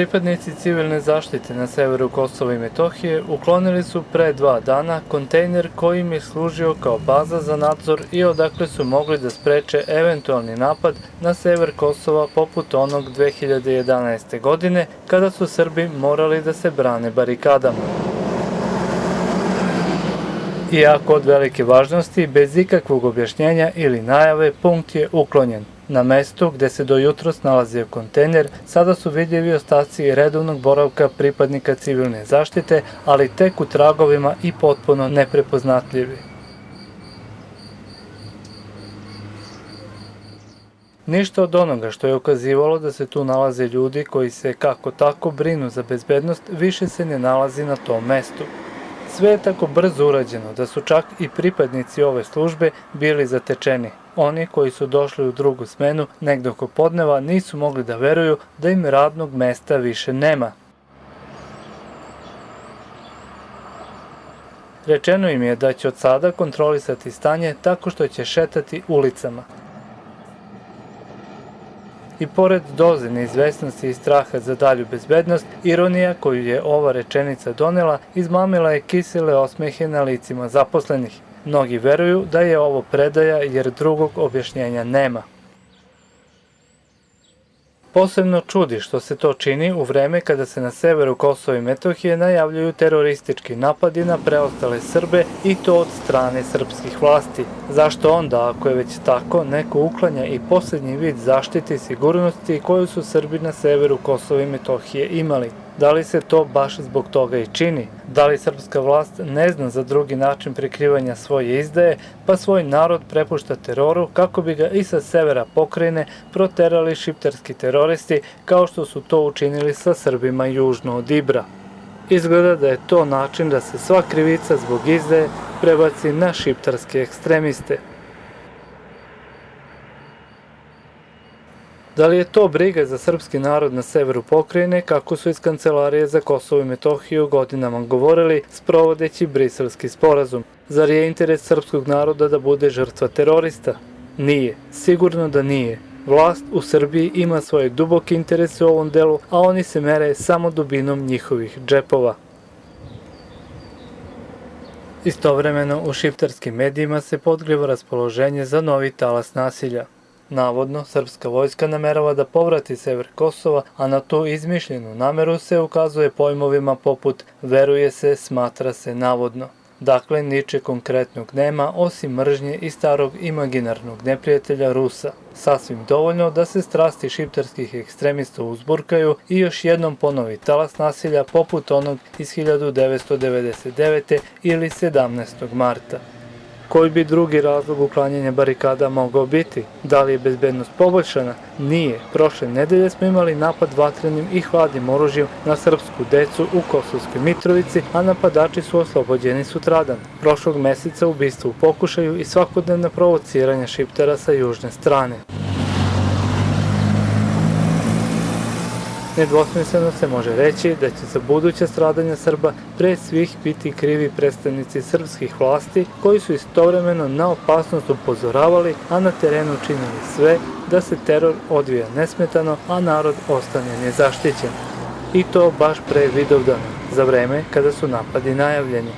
Pripadnici civilne zaštite na severu Kosova i Metohije uklonili su pre 2 dana kontejner koji im je služio kao baza za nadzor i odakle su mogli da spreče eventualni napad na sever Kosova poput onog 2011. godine kada su Srbi morali da se brane barikadama. Iako od velike važnosti, bez ikakvog objašnjenja ili najave, punkt je uklonjen. Na mestu gde se do jutros nalazio kontejner, sada su vidljivi ostaci redovnog boravka pripadnika civilne zaštite, ali tek u tragovima i potpuno neprepoznatljivi. Ništa od onoga što je ukazivalo da se tu nalaze ljudi koji se kako tako brinu za bezbednost više se ne nalazi na tom mestu. Sve je tako brzo urađeno da su čak i pripadnici ove službe bili zatečeni. Oni koji su došli u drugu smenu negde oko podneva nisu mogli da veruju da im radnog mesta više nema. Rečeno im je da će od sada kontrolisati stanje tako što će šetati ulicama. I pored doze neizvesnosti i straha za dalju bezbednost, ironija koju je ova rečenica donela izmamila je kisele osmehe na licima zaposlenih. Mnogi veruju da je ovo predaja jer drugog objašnjenja nema. Posebno čudi što se to čini u vreme kada se na severu Kosova i Metohije najavljuju teroristički napadi na preostale Srbe i to od strane srpskih vlasti. Zašto onda, ako je već tako, neko uklanja i poslednji vid zaštite i sigurnosti koju su Srbi na severu Kosova i Metohije imali? Da li se to baš zbog toga i čini? Da li srpska vlast ne zna za drugi način prikrivanja svoje izdaje, pa svoj narod prepušta teroru kako bi ga i sa severa pokrajine proterali šiptarski teroristi kao što su to učinili sa Srbima južno od Ibra? Izgleda da je to način da se sva krivica zbog izdaje prebaci na šiptarske ekstremiste. Da li je to briga za srpski narod na severu pokrajine, kako su iz Kancelarije za Kosovo i Metohiju godinama govorili, sprovodeći Briselski sporazum? Zar je interes srpskog naroda da bude žrtva terorista? Nije, sigurno da nije. Vlast u Srbiji ima svoje duboke interese u ovom delu, a oni se mere samo dubinom njihovih džepova. Istovremeno, u šiptarskim medijima se podgriva raspoloženje za novi talas nasilja. Navodno, srpska vojska namerava da povrati sever Kosova, a na tu izmišljenu nameru se ukazuje pojmovima poput veruje se, smatra se, navodno. Dakle, ničeg konkretnog nema osim mržnje i starog imaginarnog neprijatelja Rusa. Sasvim dovoljno da se strasti šiptarskih ekstremista uzburkaju i još jednom ponovi talas nasilja poput onog iz 1999. ili 17. marta. Koji bi drugi razlog uklanjanja barikada mogao biti? Da li je bezbednost poboljšana? Nije. Prošle nedelje smo imali napad vatrenim i hladnim oružjem na srpsku decu u Kosovskoj Mitrovici, a napadači su oslobođeni sutradan. Prošlog meseca ubistvo u pokušaju i svakodnevna provociranja šiptara sa južne strane. Nedvosmisleno se može reći da će za buduća stradanja Srba pre svih biti krivi predstavnici srpskih vlasti koji su istovremeno na opasnost upozoravali, a na terenu činili sve da se teror odvija nesmetano, a narod ostane nezaštićen. I to baš pre Vidovdana, za vreme kada su napadi najavljeni.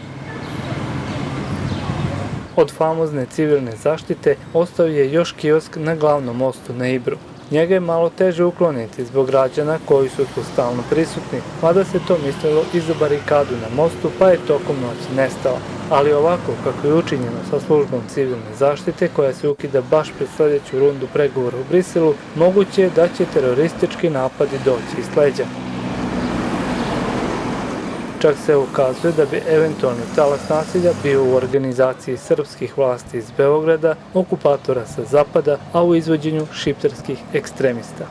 Od famozne civilne zaštite ostao je još kiosk na glavnom mostu na Ibru. Njega je malo teže ukloniti zbog građana koji su tu stalno prisutni, mada se to mislilo i za barikadu na mostu, pa je tokom noći nestala. Ali ovako, kako je učinjeno sa službom civilne zaštite, koja se ukida baš pred sledeću rundu pregovora u Briselu, moguće je da će teroristički napadi doći iz leđa. Čak se ukazuje da bi eventualni talas nasilja bio u organizaciji srpskih vlasti iz Beograda, okupatora sa zapada, a u izvođenju šiptarskih ekstremista.